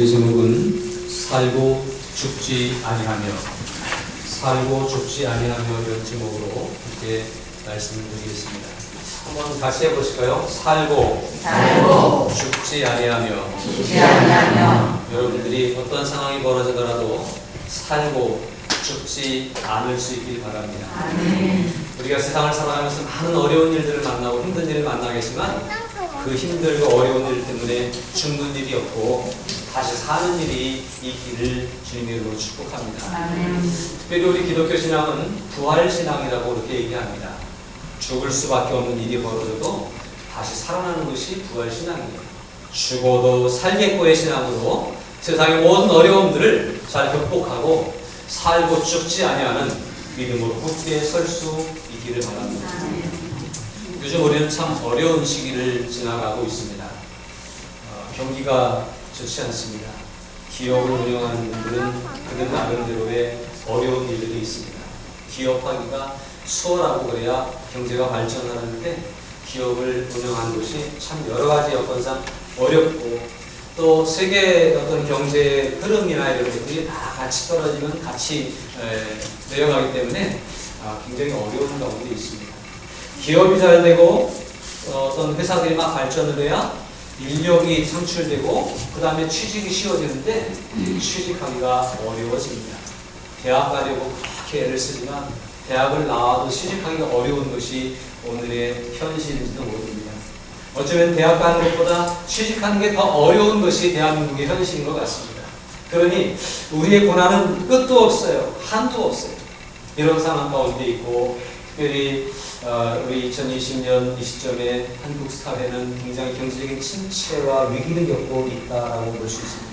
말씀의 제목은 살고 죽지 아니하며, 살고 죽지 아니하며 이런 제목으로 이렇게 말씀을 드리겠습니다. 한번 같이 해보실까요? 살고 죽지 아니하며. 여러분들이 어떤 상황이 벌어지더라도 살고 죽지 않을 수 있길 바랍니다. 우리가 세상을 살아가면서 많은 어려운 일들을 만나고 힘든 일을 만나겠지만 그 힘들고 어려운 일 때문에 죽는 일이 없고 다시 사는 일이 있기를 주님의 이름으로 축복합니다. 특별히 우리 기독교 신앙은 부활신앙이라고 그렇게 얘기합니다. 죽을 수밖에 없는 일이 벌어져도 다시 살아나는 것이 부활신앙이에요. 죽어도 살겠고의 신앙으로 세상의 모든 어려움들을 잘 극복하고 살고 죽지 아니하는 믿음으로 굳게 설 수 있기를 바랍니다. 요즘 우리는 참 어려운 시기를 지나가고 있습니다. 경기가 좋지 않습니다. 기업을 운영하는 분들은 그들 나름대로의 어려운 일들이 있습니다. 기업하기가 수월하고 그래야 경제가 발전하는데 기업을 운영하는 것이 참 여러 가지 여건상 어렵고 또 세계 어떤 경제 흐름이나 이런 것들이 다 같이 떨어지면 같이 내려가기 때문에 굉장히 어려운 가운데 있습니다. 기업이 잘 되고 어떤 회사들이 막 발전을 해야 인력이 창출되고 그 다음에 취직이 쉬워지는데 취직하기가 어려워집니다. 대학 가려고 그렇게 애를 쓰지만 대학을 나와도 취직하기가 어려운 것이 오늘의 현실인지도 모릅니다. 어쩌면 대학 가는 것보다 취직하는 게 더 어려운 것이 대한민국의 현실인 것 같습니다. 그러니 우리의 고난은 끝도 없어요. 한도 없어요. 이런 상황 가운데 있고 특별히 우리 2020년 이 시점에 한국 사회는 굉장히 경제적인 침체와 위기를 겪고 있다라고 볼 수 있습니다.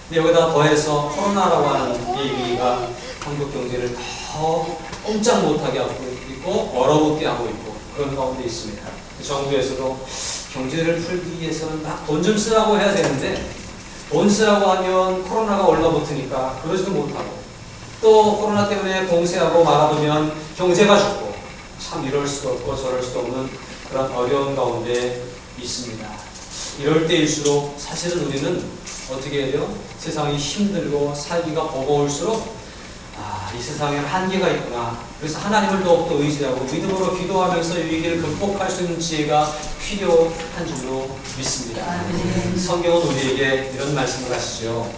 근데 여기다 더해서 코로나라고 하는 얘기가 한국 경제를 더 꼼짝 못하게 하고 있고 얼어붙게 하고 있고 그런 가운데 있습니다. 정부에서도 경제를 풀기 위해서는 막 돈 좀 쓰라고 해야 되는데 돈 쓰라고 하면 코로나가 얼러붙으니까 그러지도 못하고 또 코로나 때문에 봉쇄하고 말아두면 경제가 죽고 참 이럴 수도 없고 저럴 수도 없는 그런 어려운 가운데 있습니다. 이럴 때일수록 사실은 우리는 어떻게 해야 돼요? 세상이 힘들고 살기가 버거울수록 이 세상에는 한계가 있구나. 그래서 하나님을 더욱더 의지하고 믿음으로 기도하면서 이 위기를 극복할 수 있는 지혜가 필요한 줄로 믿습니다. 성경은 우리에게 이런 말씀을 하시죠.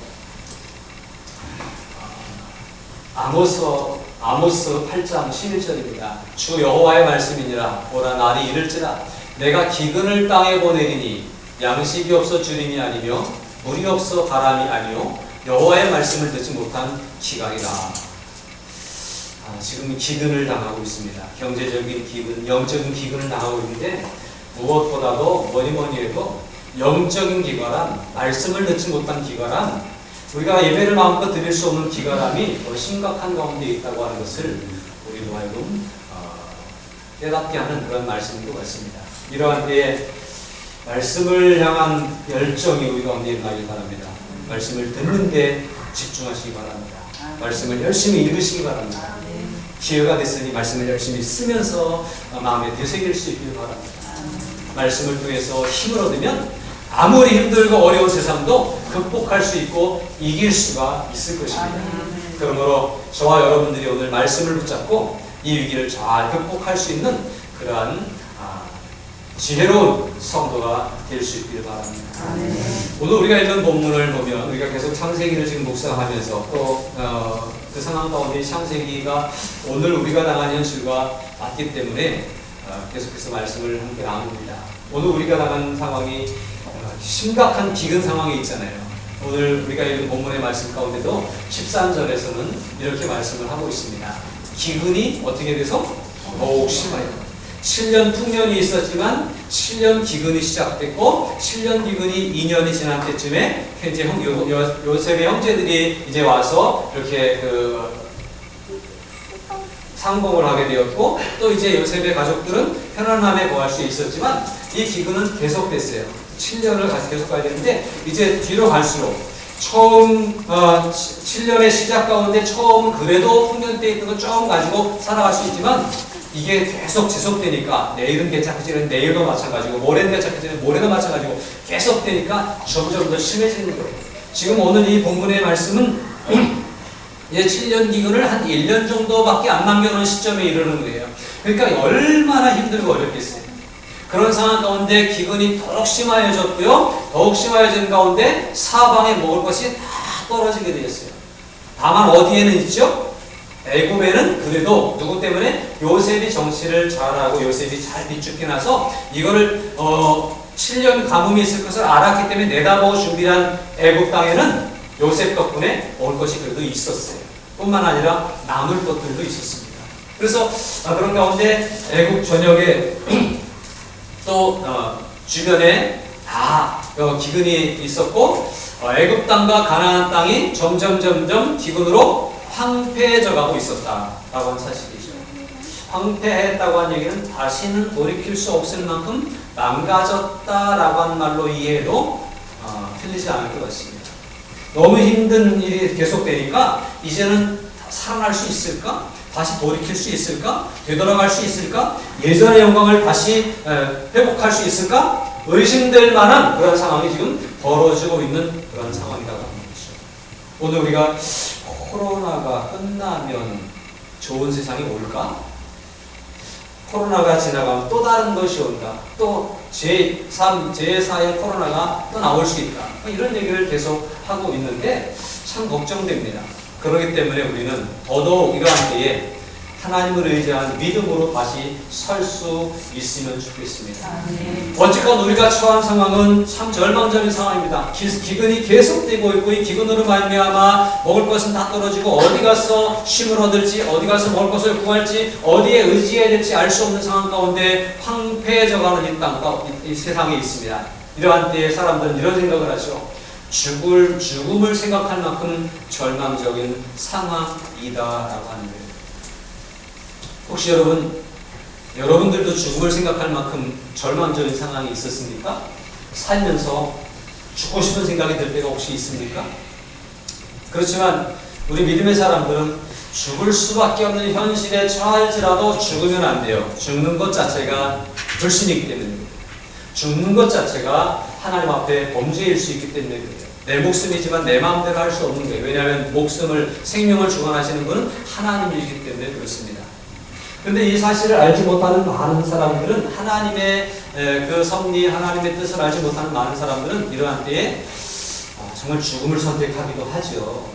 아모스 8장 11절입니다. 주 여호와의 말씀이니라. 보라 날이 이를지라 내가 기근을 땅에 보내리니 양식이 없어 주림이 아니며 물이 없어 바람이 아니요 여호와의 말씀을 듣지 못한 기각이라. 지금 기근을 당하고 있습니다. 경제적인 기근, 영적인 기근을 당하고 있는데 무엇보다도 뭐니 해도 영적인 기과란 말씀을 듣지 못한 기과란 우리가 예배를 마음껏 드릴 수 없는 기과람이 더 심각한 가운데 있다고 하는 것을 우리로 하여금 깨닫게 하는 그런 말씀인 것 같습니다. 이러한 때에 말씀을 향한 열정이 우리 가운데 일어나길 바랍니다. 말씀을 듣는 데 집중하시기 바랍니다. 말씀을 열심히 읽으시기 바랍니다. 기회가 됐으니 말씀을 열심히 쓰면서 마음에 되새길 수 있길 바랍니다. 말씀을 통해서 힘을 얻으면 아무리 힘들고 어려운 세상도 극복할 수 있고 이길 수가 있을 것입니다. 그러므로 저와 여러분들이 오늘 말씀을 붙잡고 이 위기를 잘 극복할 수 있는 그러한 지혜로운 성도가 될 수 있기를 바랍니다. 오늘 우리가 읽은 본문을 보면 우리가 계속 창세기를 지금 묵상하면서 또 그 상황 가운데 창세기가 오늘 우리가 당한 현실과 맞기 때문에 계속해서 말씀을 함께 나눕니다. 오늘 우리가 당한 상황이 심각한 기근 상황이 있잖아요. 오늘 우리가 읽은 본문의 말씀 가운데도 13절에서는 이렇게 말씀을 하고 있습니다. 기근이 어떻게 돼서 더욱 심하여 7년 풍년이 있었지만 7년 기근이 시작됐고 7년 기근이 2년이 지난 때쯤에 이제 요셉의 형제들이 이제 와서 이렇게 상봉을 하게 되었고 또 이제 요셉의 가족들은 편안함에 거할 수 있었지만 이 기근은 계속됐어요. 7년을 계속 가야 되는데 이제 뒤로 갈수록 처음 7년의 시작 가운데 처음 그래도 풍년 때 있던 거 조금 가지고 살아갈 수 있지만 이게 계속 지속되니까 내일은 괜찮지는 내일도 마찬가지고 모레는 괜찮지는 모레도 마찬가지고 계속되니까 점점 더 심해지는 거예요. 지금 오늘 이 본문의 말씀은 7년 기근을 한 1년 정도밖에 안 남겨놓은 시점에 이르는 거예요. 그러니까 얼마나 힘들고 어렵겠어요. 그런 상황 가운데 기근이 더욱 심화해졌고요. 더욱 심화해진 가운데 사방에 먹을 것이 다 떨어지게 되었어요. 다만 어디에는 있죠? 애굽에는 그래도 누구 때문에? 요셉이 정치를 잘하고 요셉이 잘 비축해 놔서 이거를 7년 가뭄이 있을 것을 알았기 때문에 내다보고 준비한 애굽 땅에는 요셉 덕분에 먹을 것이 그래도 있었어요. 뿐만 아니라 남을 것들도 있었습니다. 그래서 그런 가운데 애굽 전역에 또 주변에 다 기근이 있었고 애굽 땅과 가나안 땅이 점점 기근으로 황폐해져 가고 있었다라고 하는 사실이죠. 황폐했다고 하는 얘기는 다시는 돌이킬 수 없을 만큼 망가졌다라고 하는 말로 이해해도 틀리지 않을 것 같습니다. 너무 힘든 일이 계속되니까 이제는 살아날 수 있을까? 다시 돌이킬 수 있을까? 되돌아갈 수 있을까? 예전의 영광을 다시 회복할 수 있을까? 의심될 만한 그런 상황이 지금 벌어지고 있는 그런 상황이라고 하는 것이죠. 오늘 우리가 코로나가 끝나면 좋은 세상이 올까? 코로나가 지나가면 또 다른 것이 온다. 또 제3, 제4의 코로나가 또 나올 수 있다. 이런 얘기를 계속 하고 있는데 참 걱정됩니다. 그렇기 때문에 우리는 더더욱 이러한 때에 하나님을 의지한 믿음으로 다시 설 수 있으면 좋겠습니다. 어쨌건 우리가 처한 상황은 참 절망적인 상황입니다. 기근이 계속되고 있고 이 기근으로 말미암아 먹을 것은 다 떨어지고 어디 가서 쉼을 얻을지 어디 가서 먹을 것을 구할지 어디에 의지해야 될지 알 수 없는 상황 가운데 황폐해져가는 이 땅과 이 세상에 있습니다. 이러한 때에 사람들은 이런 생각을 하죠. 죽음을 생각할 만큼 절망적인 상황이다라고 하는 거예요. 혹시 여러분들도 죽음을 생각할 만큼 절망적인 상황이 있었습니까? 살면서 죽고 싶은 생각이 들 때가 혹시 있습니까? 그렇지만 우리 믿음의 사람들은 죽을 수밖에 없는 현실에 처할지라도 죽으면 안 돼요. 죽는 것 자체가 불신이기 때문입니다. 죽는 것 자체가 하나님 앞에 범죄일 수 있기 때문에 그래요. 내 목숨이지만 내 마음대로 할 수 없는 거예요. 왜냐하면 생명을 주관하시는 분은 하나님이기 때문에 그렇습니다. 그런데 이 사실을 알지 못하는 많은 사람들은 하나님의 그 섭리, 하나님의 뜻을 알지 못하는 많은 사람들은 이러한 때에 정말 죽음을 선택하기도 하죠.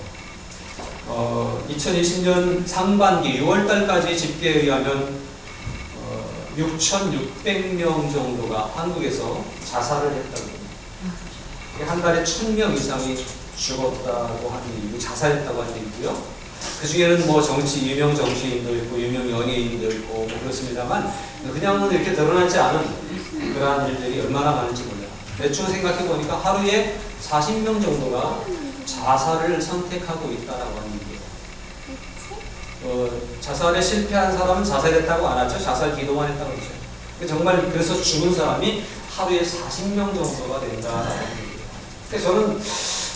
2020년 상반기 6월달까지 집계에 의하면 6,600명 정도가 한국에서 자살을 했다고 합니다. 한 달에 1,000명 이상이 죽었다고 하는 얘기고 자살했다고 하는 얘기고요. 그 중에는 뭐 유명 정치인도 있고 유명 연예인도 있고 뭐 그렇습니다만 그냥 이렇게 드러나지 않은 그러한 일들이 얼마나 많은지 몰라요. 대충 생각해 보니까 하루에 40명 정도가 자살을 선택하고 있다라고 하는 얘기예요. 자살에 실패한 사람은 자살했다고 안 하죠. 자살 기도만 했다고 하죠. 정말 그래서 죽은 사람이 하루에 40명 정도가 된다라고 하는 얘기예요. 그래서 저는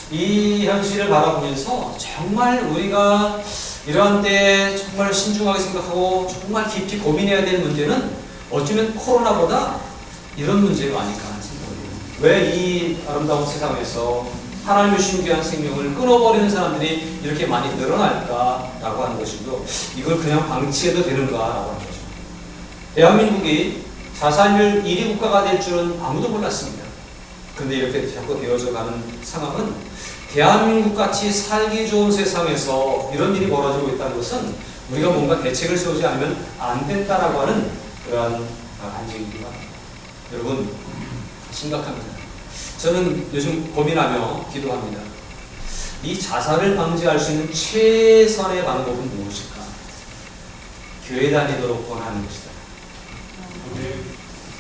이 현실을 바라보면서 정말 우리가 이러한 때에 정말 신중하게 생각하고 정말 깊이 고민해야 될 문제는 어쩌면 코로나보다 이런 문제가 아닐까 하는 생각이에요. 왜 이 아름다운 세상에서 하나님의 신귀한 생명을 끊어버리는 사람들이 이렇게 많이 늘어날까라고 하는 것이고 이걸 그냥 방치해도 되는가라고 하는 거죠. 대한민국이 자살률 1위 국가가 될 줄은 아무도 몰랐습니다. 그런데 이렇게 자꾸 되어져 가는 상황은 대한민국같이 살기 좋은 세상에서 이런 일이 벌어지고 있다는 것은 우리가 뭔가 대책을 세우지 않으면 안 된다라고 하는 그러한 안정이기도 합니다. 여러분 심각합니다. 저는 요즘 고민하며 기도합니다. 이 자살을 방지할 수 있는 최선의 방법은 무엇일까? 교회 다니도록 권하는 것이다.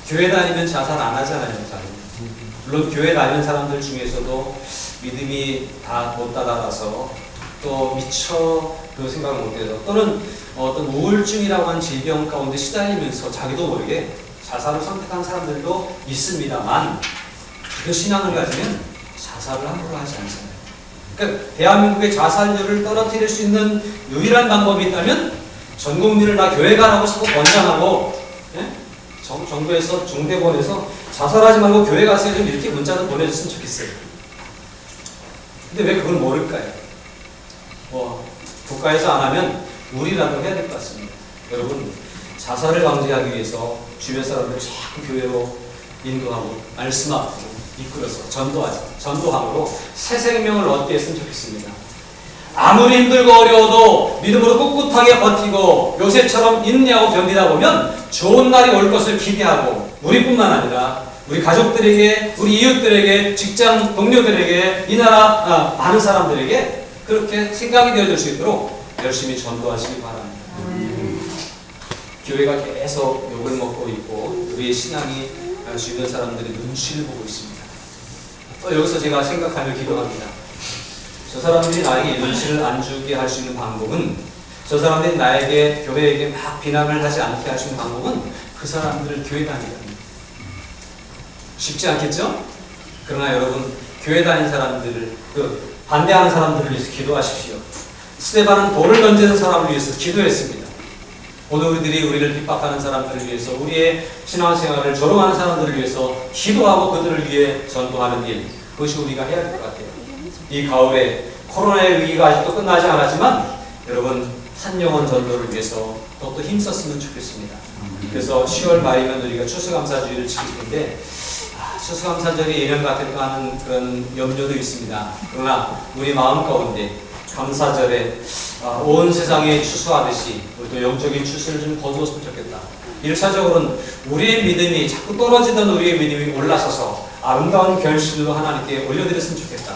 교회 다니면 자살 안 하잖아요. 물론 교회 다니는 사람들 중에서도 믿음이 다 못 다다라서 또 미처 그 생각을 못해서 또는 어떤 우울증이라고 하는 질병 가운데 시달리면서 자기도 모르게 자살을 선택한 사람들도 있습니다만 그 신앙을 가지면 자살을 함부로 하지 않잖아요. 그러니까 대한민국의 자살률을 떨어뜨릴 수 있는 유일한 방법이 있다면 전 국민을 다 교회 가라고 자꾸 권장하고 정부에서 중대본에서 자살하지 말고 교회 가세요 좀 이렇게 문자를 보내줬으면 좋겠어요. 근데 왜 그걸 모를까요? 국가에서 안 하면 우리라도 해야 될 것 같습니다. 여러분, 자살을 방지하기 위해서 주변 사람들을 자꾸 교회로 인도하고 말씀하고 이끌어서 전도함으로 새 생명을 얻게 했으면 좋겠습니다. 아무리 힘들고 어려워도 믿음으로 꿋꿋하게 버티고 요셉처럼 인내하고 견디다 보면 좋은 날이 올 것을 기대하고 우리뿐만 아니라 우리 가족들에게, 우리 이웃들에게, 직장 동료들에게, 이 나라 많은 사람들에게 그렇게 생각이 되어줄 수 있도록 열심히 전도하시기 바랍니다. 교회가 계속 욕을 먹고 있고 우리의 신앙이 주변 사람들의 눈치를 보고 있습니다. 또 여기서 제가 생각하며 기도합니다. 저 사람들이 나에게 눈치를 안 주게 할 수 있는 방법은, 저 사람들이 나에게, 교회에게 막 비난을 하지 않게 할 수 있는 방법은 그 사람들을 교회 다니게 합니다. 쉽지 않겠죠? 그러나 여러분, 교회 다니는 사람들을, 반대하는 사람들을 위해서 기도하십시오. 스데반은 돌을 던지는 사람을 위해서 기도했습니다. 오늘 우리를 핍박하는 사람들을 위해서, 우리의 신앙생활을 조롱하는 사람들을 위해서 기도하고 그들을 위해 전도하는 일, 그것이 우리가 해야 될 것 같아요. 이 가을에 코로나의 위기가 아직도 끝나지 않았지만 여러분, 한 영혼 전도를 위해서 더욱더 힘썼으면 좋겠습니다. 그래서 10월 말이면 우리가 추수감사주의를 지킬 텐데 추수감사절이 예년 같을까 하는 그런 염려도 있습니다. 그러나 우리 마음 가운데 감사절에 온 세상에 추수하듯이 우리도 영적인 추수를 좀 거두었으면 좋겠다. 1차적으로는 우리의 믿음이 자꾸 떨어지던 우리의 믿음이 올라서서 아름다운 결실로 하나님께 올려드렸으면 좋겠다.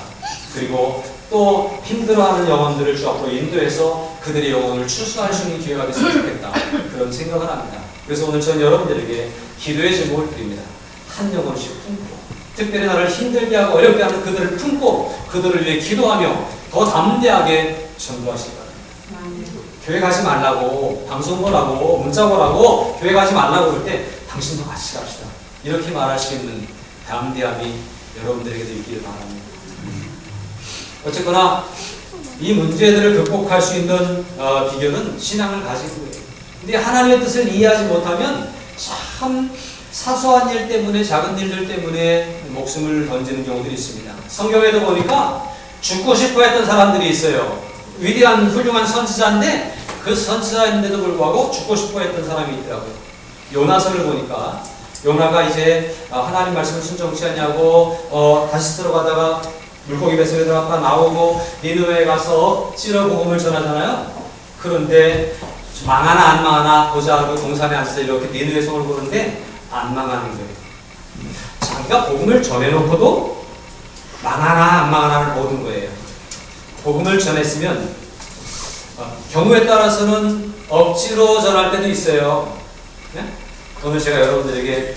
그리고 또 힘들어하는 영혼들을 주 앞으로 인도해서 그들의 영혼을 추수할 수 있는 기회가 됐으면 좋겠다. 그런 생각을 합니다. 그래서 오늘 저는 여러분들에게 기도의 제목을 드립니다. 한 영혼씩 품고, 특별히 나를 힘들게 하고 어렵게 하는 그들을 품고 그들을 위해 기도하며 더 담대하게 전도하시기 바랍니다. 교회 가지 말라고, 방송 보라고, 문자 보라고, 교회 가지 말라고 그럴 때 당신도 같이 갑시다. 이렇게 말할 수 있는 담대함이 여러분들에게도 있기를 바랍니다. 어쨌거나 이 문제들을 극복할 수 있는 비결은 신앙을 가지고 거예요. 근데 하나님의 뜻을 이해하지 못하면 참 사소한 일 때문에, 작은 일들 때문에 목숨을 던지는 경우들이 있습니다. 성경에도 보니까 죽고 싶어 했던 사람들이 있어요. 위대한 훌륭한 선지자인데 그 선지자인데도 불구하고 죽고 싶어 했던 사람이 있더라고요. 요나서를 보니까 요나가 이제 하나님 말씀을 순종치 않냐고 다시 들어가다가 물고기 뱃속에 들어갔다 나오고 니느웨에 가서 억지로 복음을 전하잖아요. 그런데 망하나 안 망하나 보자 하고 동산에 앉아서 이렇게 니느웨 성을 보는데 안 망하는 거예요. 자기가 복음을 전해놓고도 망하나 안 망하나를 보는 거예요. 복음을 전했으면 경우에 따라서는 억지로 전할 때도 있어요. 네? 오늘 제가 여러분들에게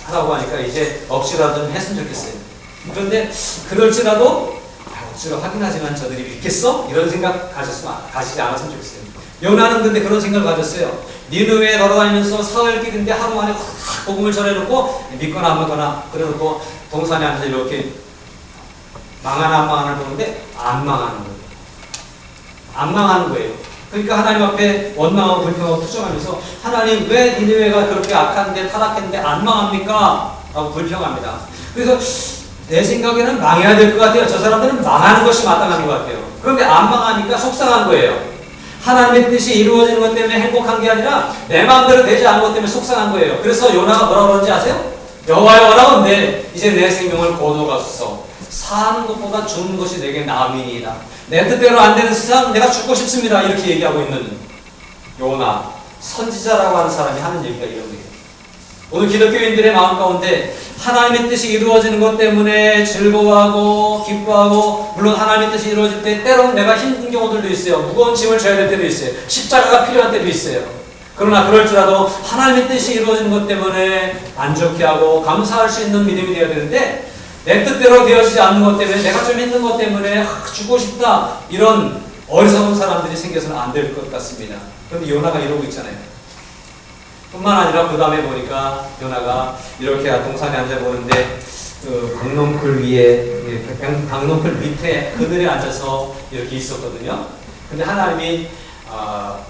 하라고 하니까 이제 억지로라도 좀 했으면 좋겠어요. 그런데 그럴지라도 억지로 하긴 하지만 저들이 믿겠어? 이런 생각 가지지 않았으면 좋겠어요. 요나는 근데 그런 생각을 가졌어요. 니느웨에 돌아다니면서 사흘길인데 하루 만에 확 복음을 전해놓고 믿거나 안 믿거나 그래놓고 동산에 앉아서 이렇게 망하나 안 망하나 보는데 안 망하는 거예요. 안 망하는 거예요. 그러니까 하나님 앞에 원망하고 불평하고 투정하면서 하나님 왜 니느웨가 그렇게 악한데 타락했는데 안 망합니까? 라고 불평합니다. 그래서 내 생각에는 망해야 될 것 같아요. 저 사람들은 망하는 것이 마땅한 것 같아요. 그런데 안 망하니까 속상한 거예요. 하나님의 뜻이 이루어지는 것 때문에 행복한 게 아니라 내 마음대로 되지 않은 것 때문에 속상한 거예요. 그래서 요나가 뭐라고 그러는지 아세요? 여호와여 원하건대 이제 내 생명을 거두어가소서. 사는 것보다 죽는 것이 내게 나음이니이다. 내 뜻대로 안 되는 세상 내가 죽고 싶습니다. 이렇게 얘기하고 있는 요나, 선지자라고 하는 사람이 하는 얘기가 이런 거예요. 오늘 기독교인들의 마음 가운데 하나님의 뜻이 이루어지는 것 때문에 즐거워하고 기뻐하고, 물론 하나님의 뜻이 이루어질 때 때로는 내가 힘든 경우들도 있어요. 무거운 짐을 져야 될 때도 있어요. 십자가가 필요한 때도 있어요. 그러나 그럴지라도 하나님의 뜻이 이루어지는 것 때문에 만족해하고 감사할 수 있는 믿음이 되어야 되는데, 내 뜻대로 되어지지 않는 것 때문에, 내가 좀 힘든 것 때문에 죽고 싶다, 이런 어리석은 사람들이 생겨서는 안 될 것 같습니다. 그런데 요나가 이러고 있잖아요. 뿐만 아니라 그 다음에 보니까 요나가 이렇게 동산에 앉아보는데 강농풀 위에, 강농풀 밑에 그늘에 앉아서 이렇게 있었거든요. 근데 하나님이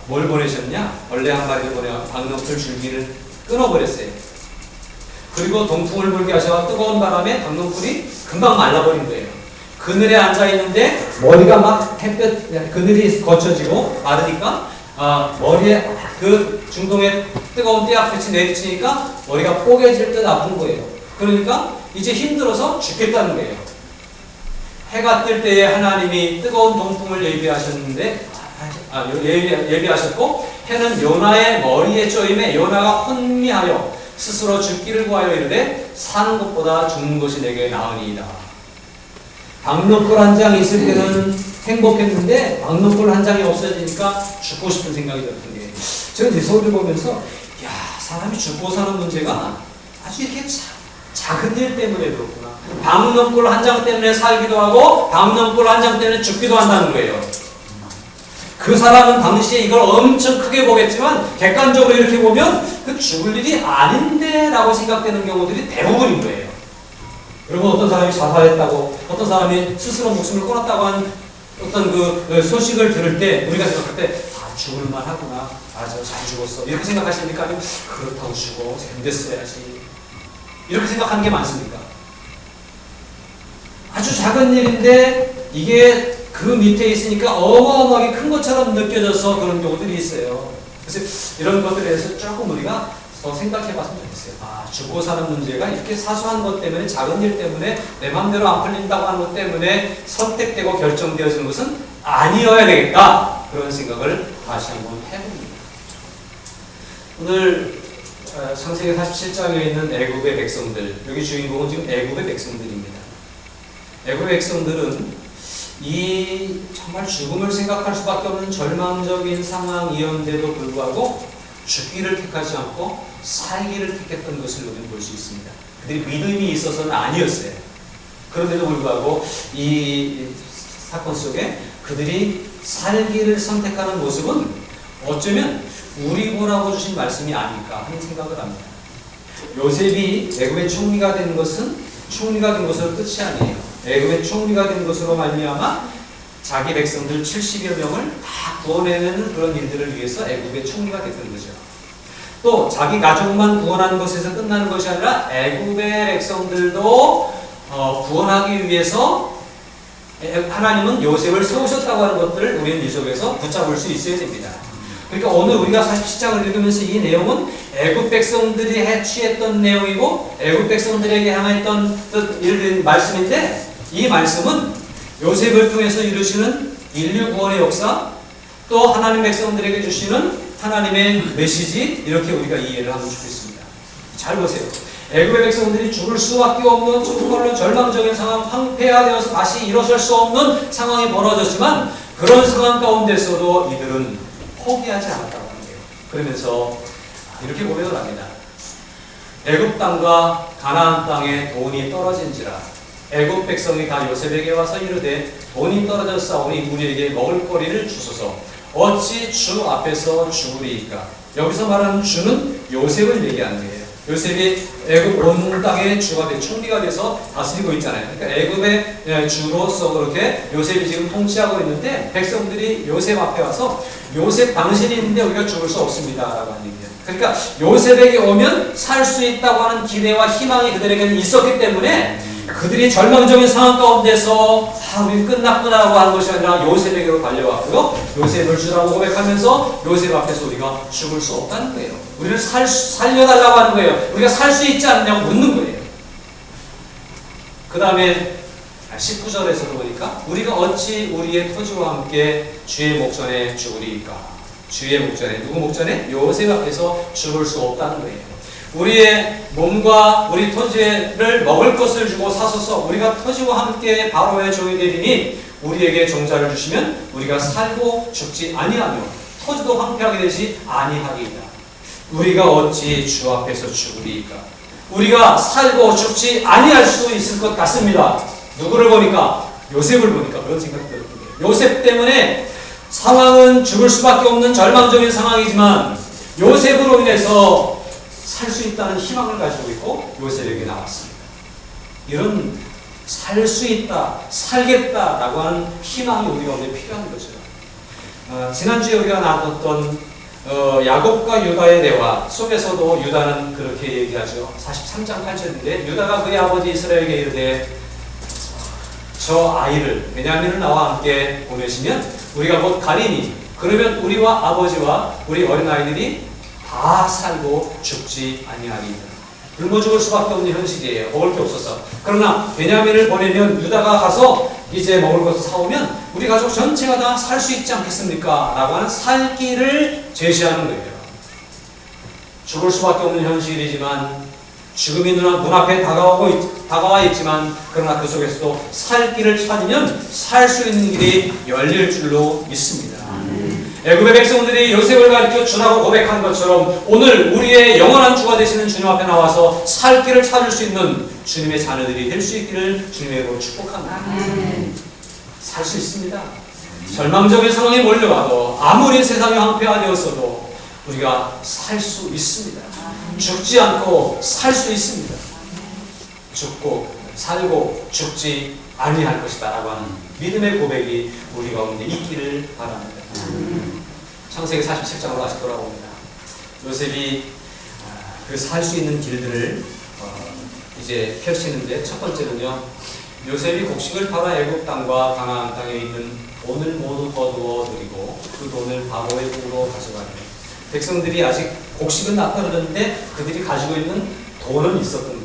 뭘 보내셨냐? 벌레 한 마리를 보내 강농풀 줄기를 끊어버렸어요. 그리고 동풍을 불게 하셔서 뜨거운 바람에 강농풀이 금방 말라버린 거예요. 그늘에 앉아 있는데 머리가 막 햇볕 그늘이 거쳐지고 마르니까 머리에 그 중동의 뜨거운 떼약볕이 내리치니까 머리가 뽀개질 듯 아픈 거예요. 그러니까 이제 힘들어서 죽겠다는 거예요. 해가 뜰 때에 하나님이 뜨거운 동풍을 예비하셨고 해는 요나의 머리에 쪼임에 요나가 혼미하여 스스로 죽기를 구하여 이르되 사는 것보다 죽는 것이 내게 나으니이다. 박노골 한 장이 있을 때는 행복했는데 박노골 한 장이 없어지니까 죽고 싶은 생각이 들었던 게, 저는 이 서울을 보면서 야, 사람이 죽고 사는 문제가 아주 이렇게 작은 일 때문에 그렇구나. 박노골 한 장 때문에 살기도 하고 박노골 한 장 때문에 죽기도 한다는 거예요. 그 사람은 당시에 이걸 엄청 크게 보겠지만 객관적으로 이렇게 보면 그 죽을 일이 아닌데 라고 생각되는 경우들이 대부분인 거예요. 그리고 어떤 사람이 자살했다고, 어떤 사람이 스스로 목숨을 끊었다고 한 어떤 그 소식을 들을 때 우리가 생각할 때 죽을만 하구나, 저 잘 죽었어 이렇게 생각하십니까? 아니면 그렇다고 죽어 잘 됐어야지 이렇게 생각하는 게 많습니까? 아주 작은 일인데 이게 그 밑에 있으니까 어마어마하게 큰 것처럼 느껴져서 그런 경우들이 있어요. 그래서 이런 것들에 대해서 조금 우리가 더 생각해 봤으면 좋겠어요. 죽고 사는 문제가 이렇게 사소한 것 때문에, 작은 일 때문에, 내 마음대로 안 풀린다고 하는 것 때문에 선택되고 결정되어지는 것은 아니어야 되겠다. 그런 생각을 다시 한번 해봅니다. 오늘 창세기 47장에 있는 애굽의 백성들, 여기 주인공은 지금 애굽의 백성들입니다. 애굽의 백성들은 이 정말 죽음을 생각할 수밖에 없는 절망적인 상황이었는데도 불구하고 죽기를 택하지 않고 살기를 택했던 것을 우리는 볼 수 있습니다. 그들이 믿음이 있어서는 아니었어요. 그런데도 불구하고 이 사건 속에 그들이 살기를 선택하는 모습은 어쩌면 우리 보라고 주신 말씀이 아닐까 하는 생각을 합니다. 요셉이 애굽의 총리가 된 것은 총리가 된 것으로 끝이 아니에요. 애굽의 총리가 된 것으로 말미암아 자기 백성들 70여 명을 다 구원해내는 그런 일들을 위해서 애굽의 총리가 됐던 거죠. 또 자기 가족만 구원하는 것에서 끝나는 것이 아니라 애굽의 백성들도 구원하기 위해서 하나님은 요셉을 세우셨다고 하는 것들을 우리는 이 속에서 붙잡을 수 있어야 됩니다. 그러니까 오늘 우리가 47장을 읽으면서 이 내용은 애굽 백성들이 취했던 내용이고 애굽 백성들에게 향했던 말씀인데, 이 말씀은 요셉을 통해서 이루시는 인류 구원의 역사, 또 하나님 백성들에게 주시는 하나님의 메시지, 이렇게 우리가 이해를 하면 좋겠습니다. 잘 보세요. 애굽의 백성들이 죽을 수밖에 없는 정말로 절망적인 상황, 황폐화되어서 다시 일어설 수 없는 상황이 벌어졌지만 그런 상황 가운데서도 이들은 포기하지 않았다고 하는 거예요. 그러면서 이렇게 고백을 합니다. 애굽 땅과 가나안 땅에 돈이 떨어진지라 애굽 백성이 다 요셉에게 와서 이르되 돈이 떨어졌사오니 우리에게 먹을 거리를 주소서. 어찌 주 앞에서 죽으리이까? 여기서 말하는 주는 요셉을 얘기하는 거예요. 요셉이 애굽 온 땅의 주가 돼 총리가 돼서 다스리고 있잖아요. 그러니까 애굽의 주로서 그렇게 요셉이 지금 통치하고 있는데 백성들이 요셉 앞에 와서 요셉 당신이 있는데 우리가 죽을 수 없습니다라고 하는 얘기예요. 그러니까 요셉에게 오면 살 수 있다고 하는 기대와 희망이 그들에게는 있었기 때문에 그들이 절망적인 상황 가운데서 우리 끝났구나라고 하는 것이 아니라 요셉에게로 달려왔고요. 요셉을 주라고 고백하면서 요셉 앞에서 우리가 죽을 수 없다는 거예요. 우리를 살려달라고 하는 거예요. 우리가 살 수 있지 않느냐고 묻는 거예요. 그 다음에 19절에서도 보니까 우리가 어찌 우리의 토지와 함께 주의 목전에 죽으리이까? 주의 목전에, 누구 목전에? 요셉 앞에서 죽을 수 없다는 거예요. 우리의 몸과 우리 토지를 먹을 것을 주고 사소서 우리가 토지와 함께 바로의 종이 되리니 우리에게 종자를 주시면 우리가 살고 죽지 아니하며 토지도 황폐하게 되지 아니하리이다. 우리가 어찌 주 앞에서 죽으리이까? 우리가 살고 죽지 아니할 수 있을 것 같습니다. 누구를 보니까? 요셉을 보니까 그런 생각이 들었거든요. 요셉 때문에 상황은 죽을 수밖에 없는 절망적인 상황이지만 요셉으로 인해서 살 수 있다는 희망을 가지고 있고 요셉에게 나왔습니다. 이런 살 수 있다, 살겠다라고 하는 희망이 우리 가운데 필요한 거죠. 지난주에 우리가 나눴던 야곱과 유다의 대화 속에서도 유다는 그렇게 얘기하죠. 43장 8절인데 유다가 그의 아버지 이스라엘에게 이르되 저 아이를 베냐민을 나와 함께 보내시면 우리가 곧 가리니 그러면 우리와 아버지와 우리 어린아이들이 다 살고 죽지 아니하리이다. 굶어 죽을 수밖에 없는 현실이에요. 먹을 게 없어서. 그러나 베냐민을 보내면 유다가 가서 이제 먹을 것을 사오면 우리 가족 전체가 다 살 수 있지 않겠습니까? 라고 하는 살 길을 제시하는 거예요. 죽을 수밖에 없는 현실이지만 죽음이 눈앞에 다가와 있지만 그러나 그 속에서도 살 길을 찾으면 살 수 있는 길이 열릴 줄로 믿습니다. 애굽의 백성들이 요셉을 가리켜 주라고 고백한 것처럼 오늘 우리의 영원한 주가 되시는 주님 앞에 나와서 살 길을 찾을 수 있는 주님의 자녀들이 될 수 있기를 주님의 이름으로 축복합니다. 살 수 있습니다. 절망적인 상황이 몰려와도 아무리 세상이 황폐화되었어도 우리가 살 수 있습니다. 죽지 않고 살 수 있습니다. 죽고 살고 죽지 아니할 것이다 라고 하는 믿음의 고백이 우리 가운데 있기를 바랍니다. 창세기 47장으로 다시 돌아옵니다. 요셉이 그 살 수 있는 길들을 이제 펼치는데 첫 번째는요, 요셉이 곡식을 팔아 애굽 땅과 가나안 땅에 있는 돈을 모두 거두어 들이고 그 돈을 바로의 국으로 가져가니 백성들이 아직 곡식은 다 떨어졌는데 그들이 가지고 있는 돈은 있었던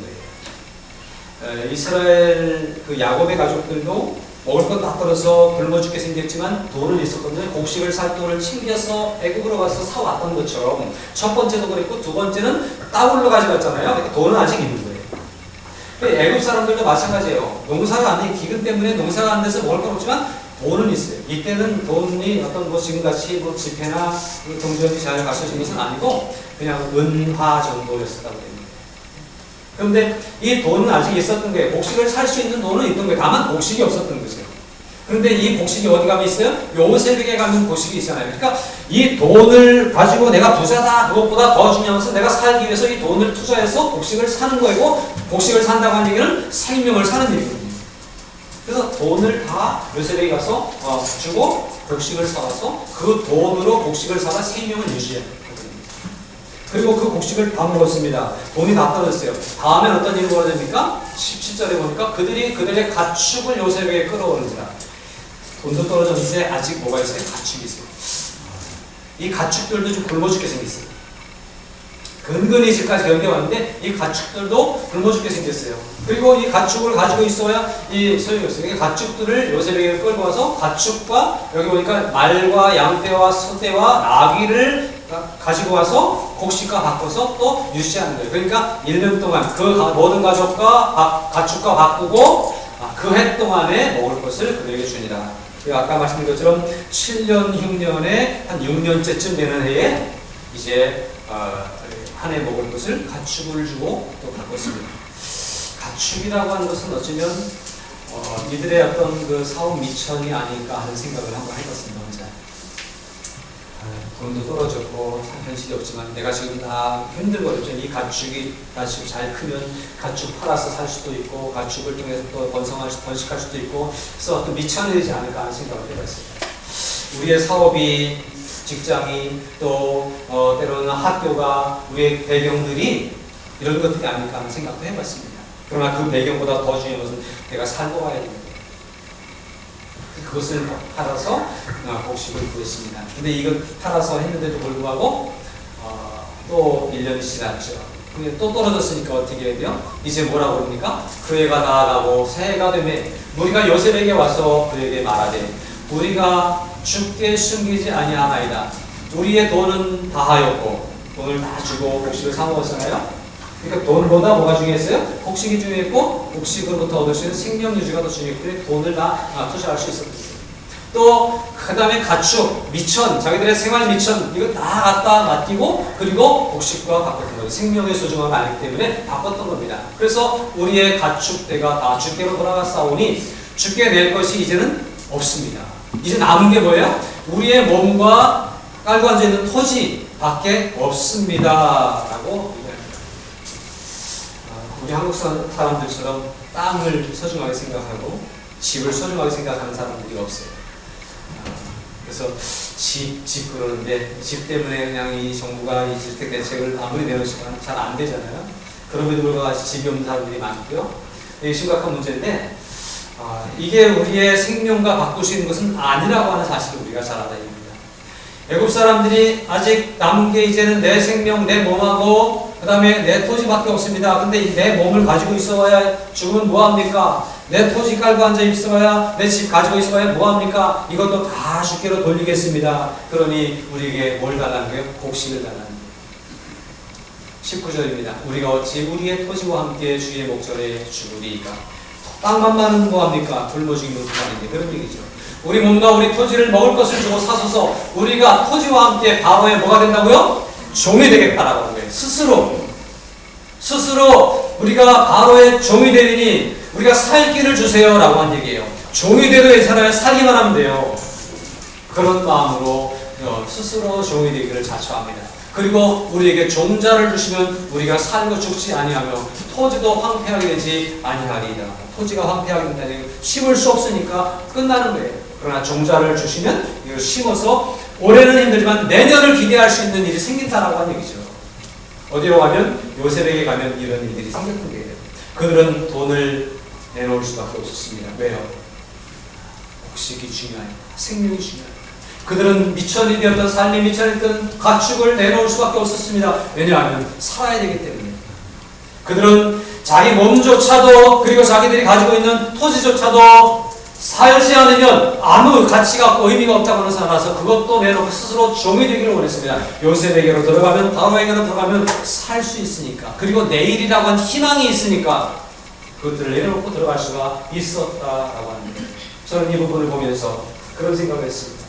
거예요. 이스라엘 그 야곱의 가족들도 먹을 것 다 떨어서 굶어 죽게 생겼지만 돈은 있었거든요. 곡식을 살 돈을 챙겨서 애굽으로 가서 사왔던 것처럼 첫 번째도 그랬고 두 번째는 따블로 가져갔잖아요. 돈은 아직 있는 거예요. 애굽 사람들도 마찬가지예요. 농사가 안 돼, 기근 때문에 농사가 안 돼서 먹을 건 없지만 돈은 있어요. 이때는 돈이 어떤 뭐 지금같이 뭐 지폐나 동전이 잘 갖춰진 것은 아니고 그냥 은화 정도였었다고 됩니다. 그런데 이 돈은 아직 있었던 거예요. 곡식을 살 수 있는 돈은 있던 거예요. 다만 곡식이 없었던 거죠. 그런데 이 곡식이 어디 가면 있어요? 요셉에게 가면 곡식이 있잖아요. 그러니까 이 돈을 가지고 내가 부자다, 그것보다 더 중요한 것은 내가 살기 위해서 이 돈을 투자해서 곡식을 사는 거이고, 곡식을 산다고 하는 얘기는 생명을 사는 얘기거든요. 그래서 돈을 다 요셉에게 가서 주고 곡식을 사와서 그 돈으로 곡식을 사다 생명을 유지해요. 그리고 그 곡식을 다 먹었습니다. 돈이 다 떨어졌어요. 다음엔 어떤 일이 벌어집니까? 17절에 보니까 그들의 가축을 요셉에게 끌어오는지라. 돈도 떨어졌는데 아직 뭐가 있어요? 가축이 있어요. 이 가축들도 좀 굶어 죽게 생겼어요. 근근히 집까지 견뎌왔는데 이 가축들도 굶어 죽게 생겼어요. 그리고 이 가축을 가지고 있어야 이 소용이 없어요. 이 가축들을 요셉에게 끌고 와서 가축과 여기 보니까 말과 양떼와 소떼와 나귀를 가지고 와서 곡식과 바꿔서 또 유지하는 거예요. 그러니까 1년 동안 그 모든 가족과 가축과 바꾸고 그 해 동안에 먹을 것을 그들에게 주니라. 아까 말씀드린 것처럼 7년 흉년에 한 6년째쯤 되는 해에 이제 한 해 먹을 것을 가축을 주고 또 바꿨습니다. 가축이라고 하는 것은 어쩌면 이들의 어떤 그 사업 미천이 아닐까 하는 생각을 한번 해봤습니다. 혼자. 돈도 떨어졌고 현실이 없지만 내가 지금 다 힘들고 어렵죠. 이 가축이 다 지금 잘 크면 가축 팔아서 살 수도 있고 가축을 통해서 또 번식할 수도 있고 그래서 어떤 미천이 되지 않을까 하는 생각을 해봤습니다. 우리의 사업이 직장이 또 때로는 학교가 우리의 배경들이 이런 것들이 아닐까 하는 생각도 해봤습니다. 그러나 그 배경보다 더 중요한 것은 내가 살고 가야 됩니다. 그것을 팔아서 곡식을 구했습니다. 근데 이걸 팔아서 했는데도 불구하고 또 1년이 지났죠. 근데 또 떨어졌으니까 어떻게 해야 돼요? 이제 뭐라고 그럽니까? 그 해가 나아가고 새해가 되매 우리가 요셉에게 와서 그에게 말하되 우리가 주께 숨기지 아니하나이다. 우리의 돈은 다하였고 돈을 다 주고 곡식을 사 먹었잖아요. 그러니까 돈보다 뭐가 중요했어요? 곡식이 중요했고 곡식으로부터 얻을 수 있는 생명 유지가 더 중요했기 때문에 돈을 다 투자할 수 있었던 거예요. 또 그 다음에 가축, 미천, 자기들의 생활 미천 이거 다 갖다 맡기고 그리고 곡식과 바꿨던 거예요. 생명의 소중함을 알기 때문에 바꿨던 겁니다. 그래서 우리의 가축대가 다 주께로 돌아갔사오니 주께 낼 것이 이제는 없습니다. 이제 남은 게 뭐예요? 우리의 몸과 깔고 앉아있는 토지 밖에 없습니다. 라고 얘기합니다. 우리 한국 사람들처럼 땅을 소중하게 생각하고 집을 소중하게 생각하는 사람들이 없어요. 그래서 집 그러는데 집 때문에 그냥 이 정부가 이 주택 대책을 아무리 내놓지만 잘 안 되잖아요. 그럼에도 불구하고 집이 없는 사람들이 많고요. 이게 심각한 문제인데 이게 우리의 생명과 바꿀 수 있는 것은 아니라고 하는 사실을 우리가 잘 알아야 됩니다. 애굽 사람들이 아직 남은 게 이제는 내 생명, 내 몸하고 그 다음에 내 토지밖에 없습니다. 근데 내 몸을 가지고 있어야 죽으면 뭐합니까? 내 토지 깔고 앉아 있어야, 내 집 가지고 있어야 뭐합니까? 이것도 다 주께로 돌리겠습니다. 그러니 우리에게 뭘 달라는 거예요? 복식을 달라는 거예요. 19절입니다. 우리가 어찌 우리의 토지와 함께 주의 목전에 죽으리이까? 땅만 많은 뭐합니까? 굶어 죽이면 그만인데 그런 얘기죠. 우리 몸과 우리 토지를 먹을 것을 주고 사소서 우리가 토지와 함께 바로에 뭐가 된다고요? 종이 되겠다라고 하는 거예요. 스스로 우리가 바로의 종이 되리니 우리가 살 길을 주세요 라고 한 얘기예요. 종이 되도록 살아야 살기만 하면 돼요. 그런 마음으로 스스로 종이 되기를 자처합니다. 그리고 우리에게 종자를 주시면 우리가 살고 죽지 아니하며 토지도 황폐하게 되지 아니하리이다. 토지가 황폐하게 된다는 심을 수 없으니까 끝나는 거예요. 그러나 종자를 주시면 이걸 심어서 올해는 힘들지만 내년을 기대할 수 있는 일이 생긴다라고 하는 얘기죠. 어디로 가면 요셉에게 가면 이런 일들이 생겼던 거예요. 그들은 돈을 내놓을 수밖에 없었습니다. 왜요? 곡식이 중요하니까, 생명이 중요하니까. 그들은 미천이 되었던 삶이 미천이었던 가축을 내놓을 수밖에 없었습니다. 왜냐하면 살아야 되기 때문에. 그들은 자기 몸조차도 그리고 자기들이 가지고 있는 토지조차도 살지 않으면 아무 가치가 없고 의미가 없다고 하는 사람이라서 그것도 내놓고 스스로 종이 되기를 원했습니다. 요셉에게로 들어가면, 바로에게로 들어가면 살 수 있으니까, 그리고 내일이라고 하는 희망이 있으니까 그것들을 내려놓고 들어갈 수가 있었다라고 합니다. 저는 이 부분을 보면서 그런 생각을 했습니다.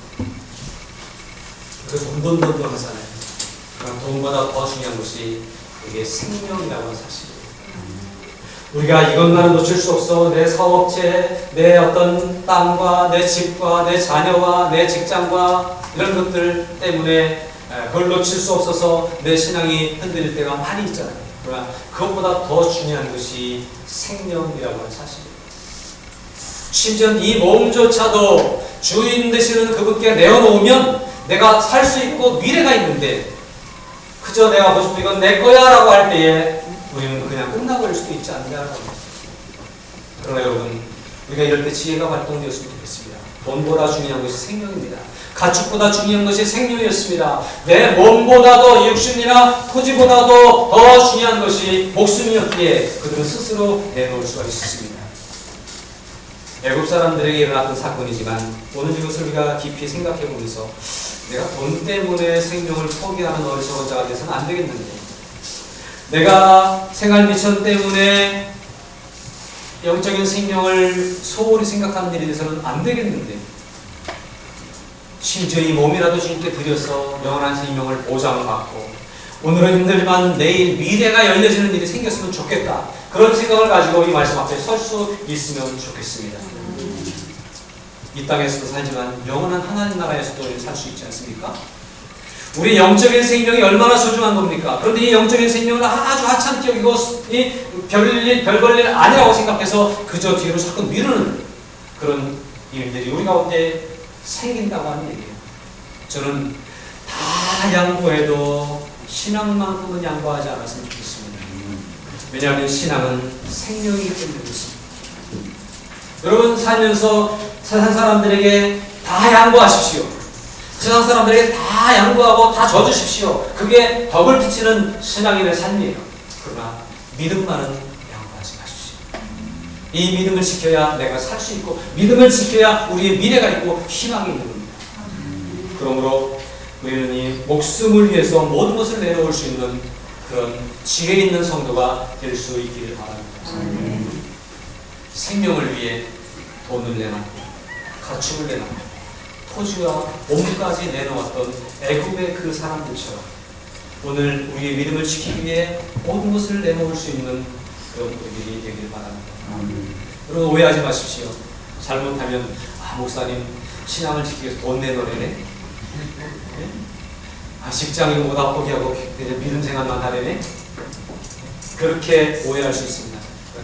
돈 하잖아요. 그럼 돈보다 더 중요한 것이 이게 생명이라고 하는 사실이에요. 우리가 이것만은 놓칠 수 없어. 내 사업체, 내 어떤 땅과 내 집과 내 자녀와 내 직장과 이런 것들 때문에 그걸 놓칠 수 없어서 내 신앙이 흔들릴 때가 많이 있잖아요. 그러나 그것보다 더 중요한 것이 생명이라고 하는 사실이에요. 심지어 이 몸조차도 주인 되시는 그분께 내어놓으면 내가 살 수 있고 미래가 있는데 그저 내가 보고 싶은 이건 내 거야 라고 할 때에 우리는 그냥 끝나버릴 수도 있지 않냐라고 합니다. 그러나 여러분, 우리가 이럴 때 지혜가 발동되었으면 좋겠습니다. 돈보다 중요한 것이 생명입니다. 가축보다 중요한 것이 생명이었습니다. 내 몸보다도 육신이나 토지보다도 더 중요한 것이 목숨이었기에 그들은 스스로 내놓을 수가 있었습니다. 애굽 사람들에게 일어났던 사건이지만 오늘 이것을 우리가 깊이 생각해 보면서 내가 돈 때문에 생명을 포기하는 어리석은 자가 되어서는 안 되겠는데, 내가 생활 미천 때문에 영적인 생명을 소홀히 생각하는 일이 되어서는 안 되겠는데, 심지어 이 몸이라도 주님께 드려서 영원한 생명을 보장받고 오늘은 힘들지만 내일 미래가 열려지는 일이 생겼으면 좋겠다. 그런 생각을 가지고 이 말씀 앞에 설 수 있으면 좋겠습니다. 이 땅에서도 살지만 영원한 하나님 나라에서도 살 수 있지 않습니까? 우리 영적인 생명이 얼마나 소중한 겁니까? 그런데 이 영적인 생명을 아주 하찮게 여기고 별볼일 아니라고 생각해서 그저 뒤로 자꾸 미루는 그런 일들이 우리 가운데 생긴다고 하는 얘기예요. 저는 다 양보해도 신앙만큼은 양보하지 않았으면 좋겠습니다. 왜냐하면 신앙은 생명이기 때문에 그렇습니다. 여러분 살면서 세상 사람들에게 다 양보하십시오. 세상 사람들에게 다 양보하고 다 져주십시오. 그게 덕을 끼치는 신앙인의 삶이에요. 그러나 믿음만은 양보하지 마십시오. 이 믿음을 지켜야 내가 살 수 있고 믿음을 지켜야 우리의 미래가 있고 희망이 있는 겁니다. 그러므로 우리는 이 목숨을 위해서 모든 것을 내놓을 수 있는 그런 지혜 있는 성도가 될 수 있기를 바랍니다. 생명을 위해 돈을 내놓고 가축을 내놓고 토지와 몸까지 내놓았던 애굽의 그 사람들처럼 오늘 우리의 믿음을 지키기 위해 모든 것을 내놓을 수 있는 그런 우리들이 되기를 바랍니다. 여러분 오해하지 마십시오. 잘못하면 목사님 신앙을 지키기 위해서 돈 내놓으려네? 직장이고 뭐다 포기하고 믿음 생활만 하려네? 그렇게 오해할 수 있습니다.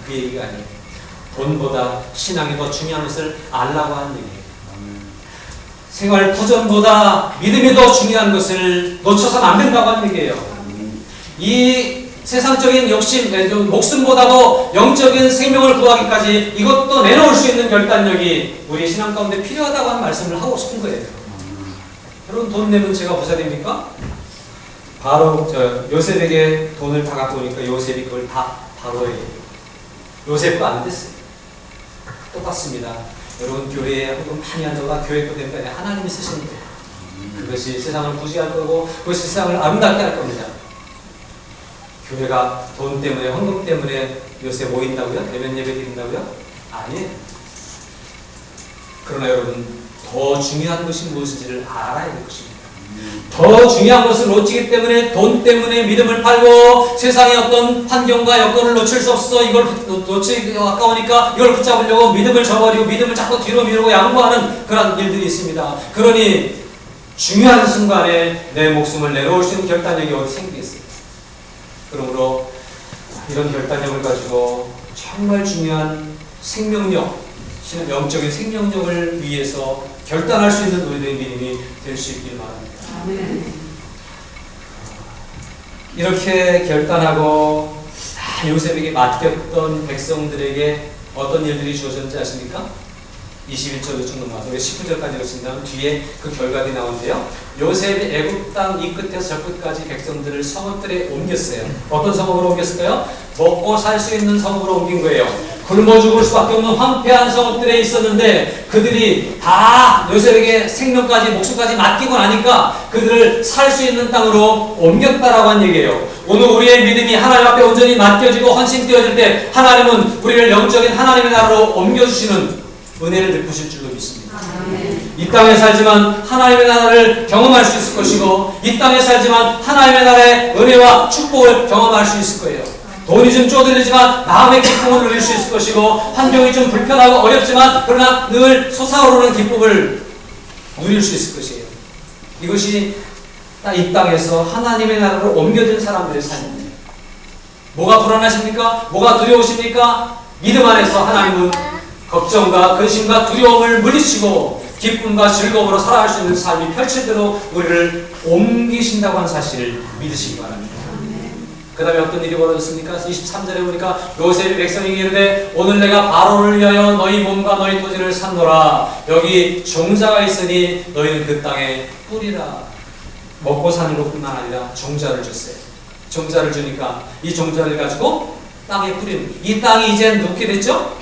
그 얘기가 아니에요. 돈보다 신앙이 더 중요한 것을 알라고 하는 얘기예요. 생활 터전보다 믿음이 더 중요한 것을 놓쳐서는 안 된다고 하는 얘기예요. 이 세상적인 욕심, 목숨보다도 영적인 생명을 구하기까지 이것도 내놓을 수 있는 결단력이 우리 신앙 가운데 필요하다고 하는 말씀을 하고 싶은 거예요. 여러분, 돈 내면 제가 부자 됩니까? 바로 요셉에게 돈을 다 갖고 오니까 요셉이 그걸 다 바로에게, 요셉도 안 됐어요. 똑같습니다. 여러분, 교회에 헌금 많이 한다고 교회 거 되는 게 아니라 하나님이 쓰시는 거예요. 그것이 세상을 부지할 거고 그것이 세상을 아름답게 할 겁니다. 교회가 돈 때문에, 헌금 때문에 요새 모인다고요? 대면 예배 드린다고요? 아니에요. 그러나 여러분, 더 중요한 것이 무엇인지를 알아야 될 것입니다. 더 중요한 것을 놓치기 때문에 돈 때문에 믿음을 팔고 세상의 어떤 환경과 여건을 놓칠 수 없어 이걸 놓치기 아까우니까 이걸 붙잡으려고 믿음을 저버리고 믿음을 자꾸 뒤로 미루고 양보하는 그런 일들이 있습니다. 그러니 중요한 순간에 내 목숨을 내놓을 수 있는 결단력이 어디 생기겠어요. 그러므로 이런 결단력을 가지고 정말 중요한 생명력, 영적인 생명력을 위해서 결단할 수 있는 우리들의 믿음이 될 수 있길 바랍니다. 이렇게 결단하고 요셉에게 맡겼던 백성들에게 어떤 일들이 주어졌는지 아십니까? 21절로 쭉 넘어가서 19절까지 읽었습니다. 뒤에 그 결과들이 나오는데요. 요셉이 애굽 땅 이 끝에서 저 끝까지 백성들을 성읍들에 옮겼어요. 어떤 성읍으로 옮겼을까요? 먹고 살 수 있는 성읍으로 옮긴 거예요. 굶어 죽을 수밖에 없는 황폐한 성읍들에 있었는데 그들이 다 요셉에게 생명까지 목숨까지 맡기고 나니까 그들을 살 수 있는 땅으로 옮겼다라고 한 얘기예요. 오늘 우리의 믿음이 하나님 앞에 온전히 맡겨지고 헌신되어질 때 하나님은 우리를 영적인 하나님의 나라로 옮겨주시는 은혜를 베푸실 줄로 믿습니다. 이 땅에 살지만 하나님의 나라를 경험할 수 있을 것이고 이 땅에 살지만 하나님의 나라의 은혜와 축복을 경험할 수 있을 거예요. 돈이 좀 쪼들리지만 마음의 기쁨을 누릴 수 있을 것이고 환경이 좀 불편하고 어렵지만 그러나 늘 솟아오르는 기쁨을 누릴 수 있을 것이에요. 이것이 이 땅에서 하나님의 나라로 옮겨진 사람들의 삶입니다. 뭐가 불안하십니까? 뭐가 두려우십니까? 믿음 안에서 하나님은 걱정과 근심과 두려움을 물리치고 기쁨과 즐거움으로 살아갈 수 있는 삶이 펼치도록 우리를 옮기신다고 하는 사실을 믿으시기 바랍니다. 그 다음에 어떤 일이 벌어졌습니까? 23절에 보니까 요셉이 백성에게 이르되 오늘 내가 바로를 위하여 너희 몸과 너희 토지를 샀노라. 여기 종자가 있으니 너희는 그 땅에 뿌리라. 먹고 사는 것뿐만 아니라 종자를 줬어요. 종자를 주니까 이 종자를 가지고 땅에 뿌리는, 이 땅이 이제 누게 됐죠?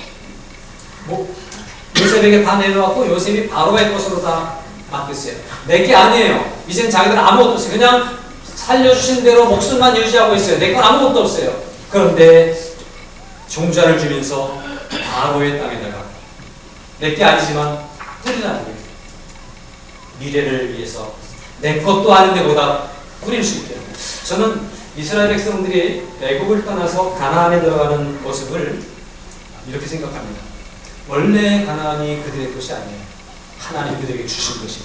요셉에게 다 내려왔고 요셉이 바로의 것으로 다 맡겼어요. 내게 아니에요. 이젠 자기들은 아무것도 없어요. 그냥 살려주신 대로 목숨만 유지하고 있어요. 내 건 아무것도 없어요. 그런데 종자를 주면서 바로의 땅에다가 내게 아니지만 뿌리라는 거예요. 미래를 위해서 내 것도 아닌데 보다 뿌릴 수 있게. 저는 이스라엘 백성들이 애굽을 떠나서 가나안에 들어가는 모습을 이렇게 생각합니다. 원래 가나안이 그들의 것이 아니에요. 하나님 그들에게 주신 것이죠.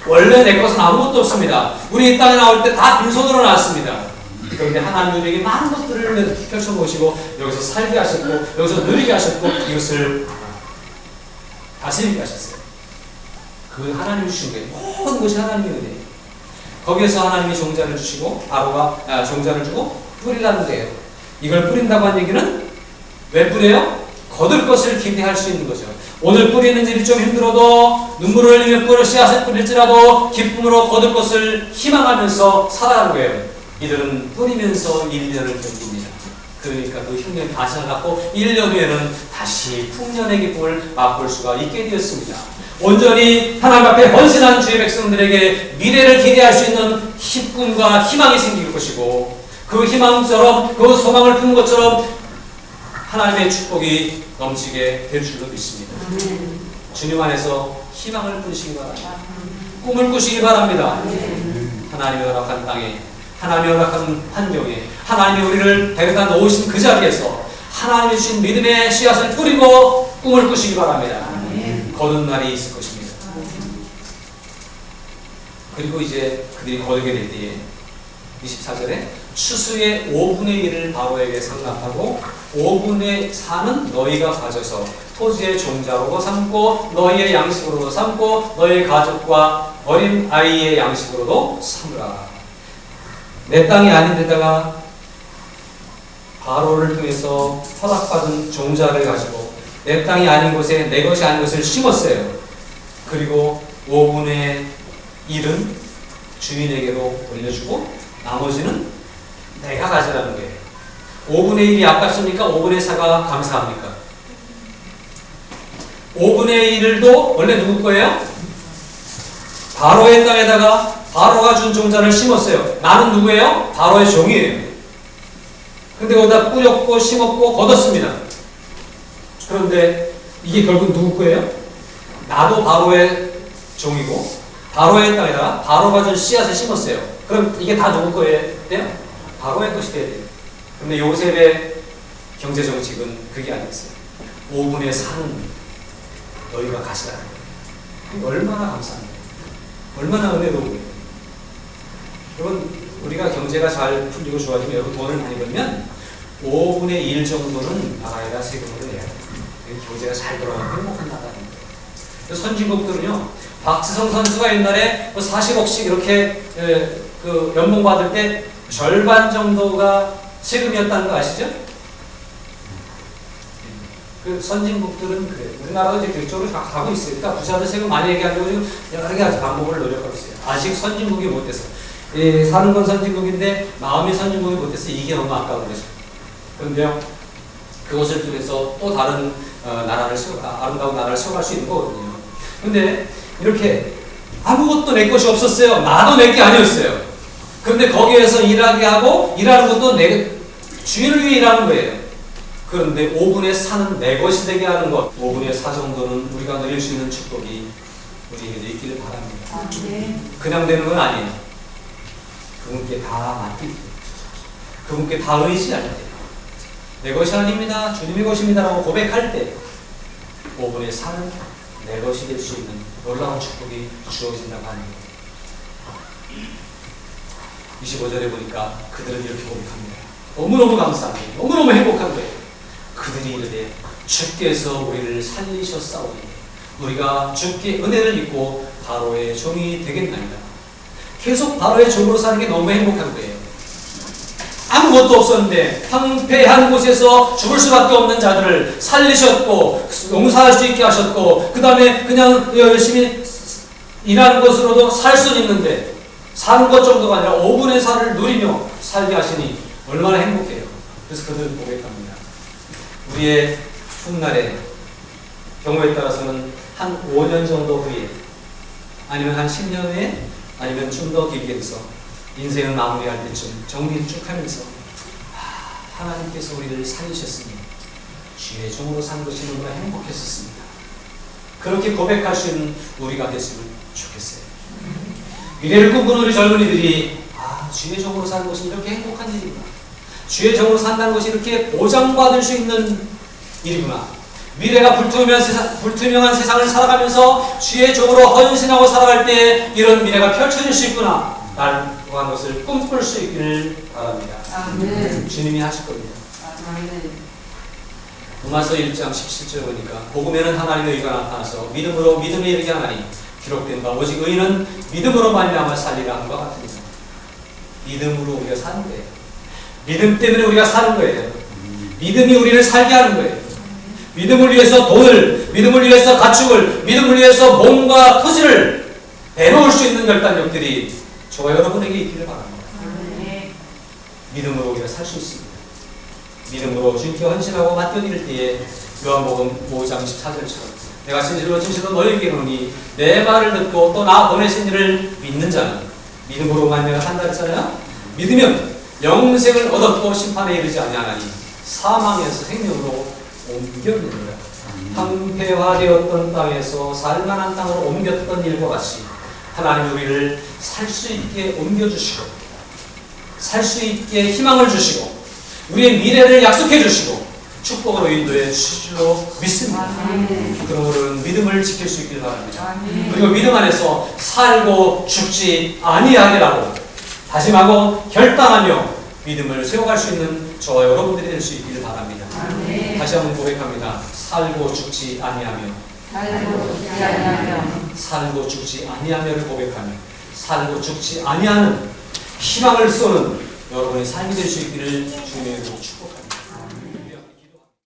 원래 내 것은 아무것도 없습니다. 우리 이 땅에 나올 때 다 빈손으로 나왔습니다. 그런데 하나님 우리에게 많은 것들을 펼쳐보시고 여기서 살게 하셨고 여기서 누리게 하셨고 이것을 다스리게 하셨어요. 그 하나님이 주신 거예요. 모든 것이 하나님의 은혜예요. 거기에서 하나님이 종자를 주시고 바로가 종자를 주고 뿌리라는 거예요. 이걸 뿌린다고 한 얘기는 왜 뿌려요? 거둘 것을 기대할 수 있는 거죠. 오늘 뿌리는 일이 좀 힘들어도 눈물을 흘리며 뿌려 씨앗을 뿌릴지라도 기쁨으로 거둘 것을 희망하면서 살아가는 거예요. 이들은 뿌리면서 1년을 견딥니다. 그러니까 그 흉년 다시 나갔고 1년 후에는 다시 풍년의 기쁨을 맛볼 수가 있게 되었습니다. 온전히 하나님 앞에 헌신한 주의 백성들에게 미래를 기대할 수 있는 기쁨과 희망이 생길 것이고 그 희망처럼 그 소망을 품은 것처럼 하나님의 축복이 넘치게 될 줄로 믿습니다. 주님 안에서 희망을 꾸시기 바랍니다. 꿈을 꾸시기 바랍니다. 하나님의 허락한 땅에 하나님의 허락한 환경에 하나님이 우리를 데려다 놓으신 그 자리에서 하나님이 주신 믿음의 씨앗을 뿌리고 꿈을 꾸시기 바랍니다. 거둔 날이 있을 것입니다. 그리고 이제 그들이 거두게 될 때에 24절에 추수의 5분의 1을 바로에게 상납하고 5분의 4는 너희가 가져서 토지의 종자로 삼고 너희의 양식으로도 삼고 너희 가족과 어린 아이의 양식으로도 삼으라. 내 땅이 아닌 데다가 바로를 통해서 허락받은 종자를 가지고 내 땅이 아닌 곳에 내 것이 아닌 것을 심었어요. 그리고 5분의 1은 주인에게로 돌려주고 나머지는 내가 가지라는 거예요. 5분의 1이 아깝습니까? 5분의 4가 감사합니까? 5분의 1도 원래 누구 거예요? 바로의 땅에다가 바로가 준 종자를 심었어요. 나는 누구예요? 바로의 종이에요. 근데 거기다 뿌렸고 심었고 거뒀습니다. 그런데 이게 결국 누구 거예요? 나도 바로의 종이고 바로의 땅에다가 바로가 준 씨앗을 심었어요. 그럼 이게 다 누구 거예요? 바로의 것이 돼야 돼요. 근데 요셉의 경제정책은 그게 아니었어요. 5분의 4는 너희가 가시라. 얼마나 감사합니다. 얼마나 은혜로워요. 여러분, 우리가 경제가 잘 풀리고 좋아지면 여러분 돈을 많이 벌면 5분의 1 정도는 나라에다 세금으로 내야 돼요. 경제가 잘 돌아가면 행복한 나라입니다. 선진국들은요, 박지성 선수가 옛날에 40억씩 이렇게 그 연봉 받을 때 절반 정도가 세금이었다는 거 아시죠? 그 선진국들은 그래요. 우리나라도 이제 그쪽으로 가고 있어요. 그러니까 부자들 세금 많이 얘기하려고 지금 여러 가지 방법을 노력하고 있어요. 아직 선진국이 못돼서. 사는 건 선진국인데 마음이 선진국이 못돼서 이게 너무 아까운 거죠. 그런데요, 그것을 통해서 또 다른 나라를 아름다운 나라를 세워갈 수 있는 거거든요. 근데 이렇게 아무것도 내 것이 없었어요. 나도 내 게 아니었어요. 그런데 거기에서 일하게 하고 일하는 것도 내 주인을 위해 일하는 거예요. 그런데 5분의 4는 내 것이 되게 하는 것, 5분의 4 정도는 우리가 누릴 수 있는 축복이 우리에게 있기를 바랍니다. 그냥 되는 건 아니에요. 그분께 다 맡길 때, 그분께 다 의지할 때, 내 것이 아닙니다, 주님의 것입니다 라고 고백할 때 5분의 4는 내 것이 될 수 있는 놀라운 축복이 주어진다고 하는 거예요. 25절에 보니까 그들은 이렇게 고백합니다. 너무너무 감사합니다. 너무너무 행복한 거예요. 그들이 이르되 주께서 우리를 살리셨사오니 우리가 주께 은혜를 입고 바로의 종이 되겠나이다. 계속 바로의 종으로 사는 게 너무 행복한 거예요. 아무것도 없었는데 황폐한 곳에서 죽을 수밖에 없는 자들을 살리셨고 용서할 수 있게 하셨고 그 다음에 그냥 열심히 일하는 것으로도 살 수는 있는데 사는 것 정도가 아니라 5분의 4를 누리며 살게 하시니 얼마나 행복해요. 그래서 그들은 고백합니다. 우리의 훗날에 경우에 따라서는 한 5년 정도 후에 아니면 한 10년 후에 아니면 좀 더 길게 해서 인생을 마무리할 때쯤 정리를 쭉 하면서 하나님께서 우리를 살리셨으니 주의 종으로 산 것이 너무나 행복했었습니다. 그렇게 고백할 수 있는 우리가 됐으면 좋겠어요. 미래를 꿈꾸는 우리 젊은이들이 주의 종으로 사는 것이 이렇게 행복한 일이구나. 주의 종으로 산다는 것이 이렇게 보장받을 수 있는 일이구나. 미래가 불투명한 세상을 살아가면서 주의 종으로 헌신하고 살아갈 때 이런 미래가 펼쳐질 수 있구나 라고 하는 것을 꿈꿀 수 있기를 바랍니다. 아멘. 주님이 하실 겁니다. 아멘. 로마서 1장 17절 보니까 복음에는 하나님의 의가 나타나서 믿음으로 믿음에 이르게 하나니 기록된 바 오직 의인은 믿음으로 말미암아 살리라 함과 같습니다. 믿음으로 우리가 사는 거예요. 믿음 때문에 우리가 사는 거예요. 믿음이 우리를 살게 하는 거예요. 믿음을 위해서 돈을, 믿음을 위해서 가축을, 믿음을 위해서 몸과 토지를 내놓을 수 있는 결단력들이 저와 여러분에게 있기를 바랍니다. 믿음으로 우리가 살 수 있습니다. 믿음으로 주님께 헌신하고 맡겨드릴 때에 요한복음 5장 14절처럼 내가 진실로 너희에게 이르노니 내 말을 듣고 또 나 보내신 이를 믿는 자는 믿음으로 말미암아 산다 했잖아요. 믿으면 영생을 얻었고 심판에 이르지 아니하나니 사망에서 생명으로 옮겨내느라. 황폐화되었던 땅에서 살만한 땅으로 옮겼던 일과 같이 하나님이 우리를 살 수 있게 옮겨주시고 살 수 있게 희망을 주시고 우리의 미래를 약속해 주시고 축복으로 인도해 주실 줄로 믿습니다. 그러므로 믿음을 지킬 수 있기를 바랍니다. 그리고 믿음 안에서 살고 죽지 아니하리라고 다짐하고 결단하며 믿음을 세워갈 수 있는 저와 여러분들이 될 수 있기를 바랍니다. 다시 한번 고백합니다. 살고 죽지 아니하며 살고 죽지 아니하며를 고백하며 살고 죽지 아니하는 희망을 쏘는 여러분의 삶이 될 수 있기를 주님의 이름으로 축복합니다.